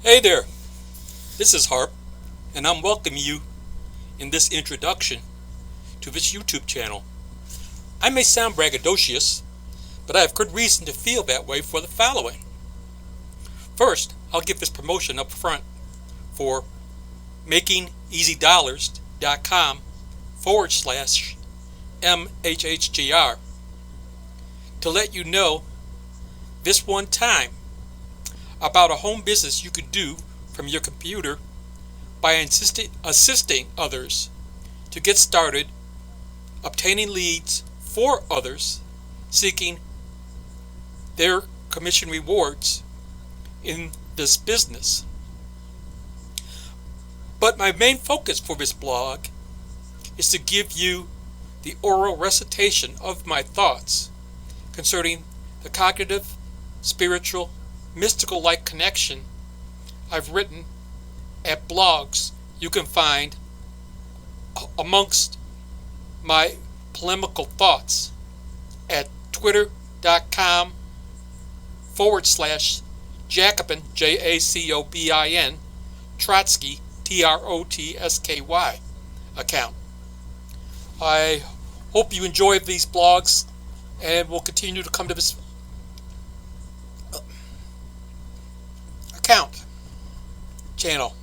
Hey there, this is Harp, and I'm welcoming you in this introduction to this YouTube channel. I may sound braggadocious, but I have good reason to feel that way for the following. First, I'll give this promotion up front for makingeasydollars.com/mhhjr to let you know this one time about a home business you could do from your computer by assisting others to get started, obtaining leads for others, seeking their commission rewards in this business. But my main focus for this blog is to give you the oral recitation of my thoughts concerning the cognitive, spiritual, mystical-like connection I've written at blogs you can find amongst my polemical thoughts at twitter.com/Jacobin, Jacobin, Trotsky, Trotsky account. I hope you enjoy these blogs and will continue to come to this account channel.